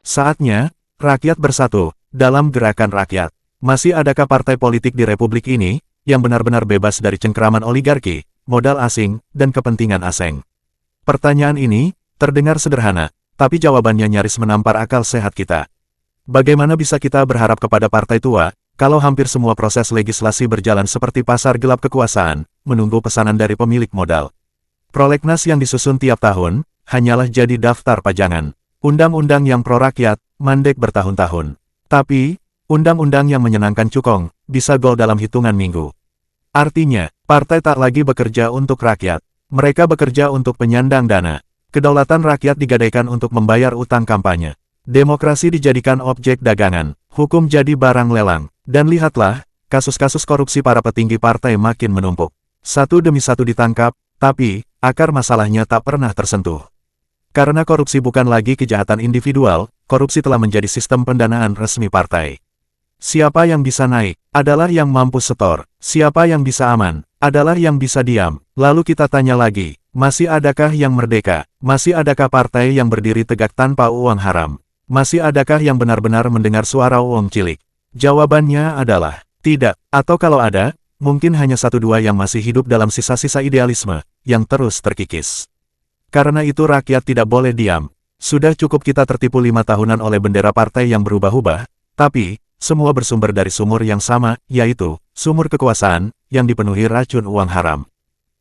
Saatnya, rakyat bersatu, dalam gerakan rakyat. Masih adakah partai politik di Republik ini, yang benar-benar bebas dari cengkeraman oligarki, modal asing, dan kepentingan asing? Pertanyaan ini, terdengar sederhana, tapi jawabannya nyaris menampar akal sehat kita. Bagaimana bisa kita berharap kepada partai tua, kalau hampir semua proses legislasi berjalan seperti pasar gelap kekuasaan, menunggu pesanan dari pemilik modal? Prolegnas yang disusun tiap tahun, hanyalah jadi daftar pajangan. Undang-undang yang pro-rakyat, mandek bertahun-tahun. Tapi, undang-undang yang menyenangkan cukong, bisa gol dalam hitungan minggu. Artinya, partai tak lagi bekerja untuk rakyat. Mereka bekerja untuk penyandang dana. Kedaulatan rakyat digadaikan untuk membayar utang kampanye. Demokrasi dijadikan objek dagangan. Hukum jadi barang lelang. Dan lihatlah, kasus-kasus korupsi para petinggi partai makin menumpuk. Satu demi satu ditangkap, tapi, akar masalahnya tak pernah tersentuh. Karena korupsi bukan lagi kejahatan individual, korupsi telah menjadi sistem pendanaan resmi partai. Siapa yang bisa naik, adalah yang mampu setor. Siapa yang bisa aman, adalah yang bisa diam. Lalu kita tanya lagi, masih adakah yang merdeka? Masih adakah partai yang berdiri tegak tanpa uang haram? Masih adakah yang benar-benar mendengar suara uang cilik? Jawabannya adalah, tidak. Atau kalau ada, mungkin hanya satu dua yang masih hidup dalam sisa-sisa idealisme, yang terus terkikis. Karena itu rakyat tidak boleh diam. Sudah cukup kita tertipu 5 tahunan oleh bendera partai yang berubah-ubah, tapi, semua bersumber dari sumur yang sama, yaitu, sumur kekuasaan, yang dipenuhi racun uang haram.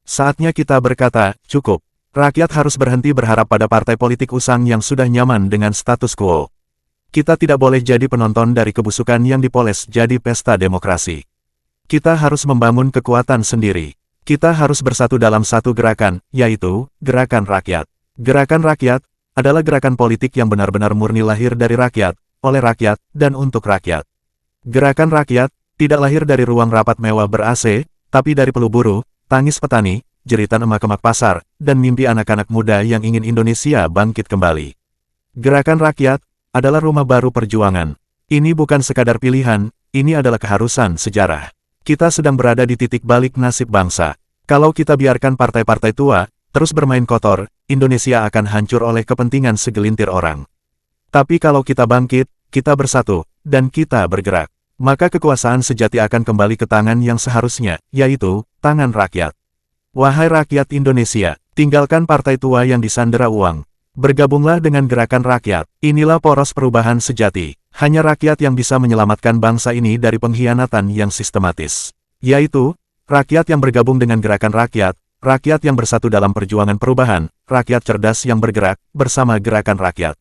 Saatnya kita berkata, cukup. Rakyat harus berhenti berharap pada partai politik usang yang sudah nyaman dengan status quo. Kita tidak boleh jadi penonton dari kebusukan yang dipoles jadi pesta demokrasi. Kita harus membangun kekuatan sendiri. Kita harus bersatu dalam satu gerakan, yaitu, gerakan rakyat. Gerakan rakyat, adalah gerakan politik yang benar-benar murni lahir dari rakyat, oleh rakyat, dan untuk rakyat. Gerakan rakyat, tidak lahir dari ruang rapat mewah ber-AC, tapi dari peluh buruh, tangis petani, jeritan emak-emak pasar, dan mimpi anak-anak muda yang ingin Indonesia bangkit kembali. Gerakan rakyat, adalah rumah baru perjuangan. Ini bukan sekadar pilihan, ini adalah keharusan sejarah. Kita sedang berada di titik balik nasib bangsa. Kalau kita biarkan partai-partai tua, terus bermain kotor, Indonesia akan hancur oleh kepentingan segelintir orang. Tapi kalau kita bangkit, kita bersatu, dan kita bergerak, maka kekuasaan sejati akan kembali ke tangan yang seharusnya, yaitu, tangan rakyat. Wahai rakyat Indonesia, tinggalkan partai tua yang disandera uang. Bergabunglah dengan gerakan rakyat. Inilah poros perubahan sejati. Hanya rakyat yang bisa menyelamatkan bangsa ini dari pengkhianatan yang sistematis. Yaitu, rakyat yang bergabung dengan gerakan rakyat yang bersatu dalam perjuangan perubahan, rakyat cerdas yang bergerak bersama gerakan rakyat.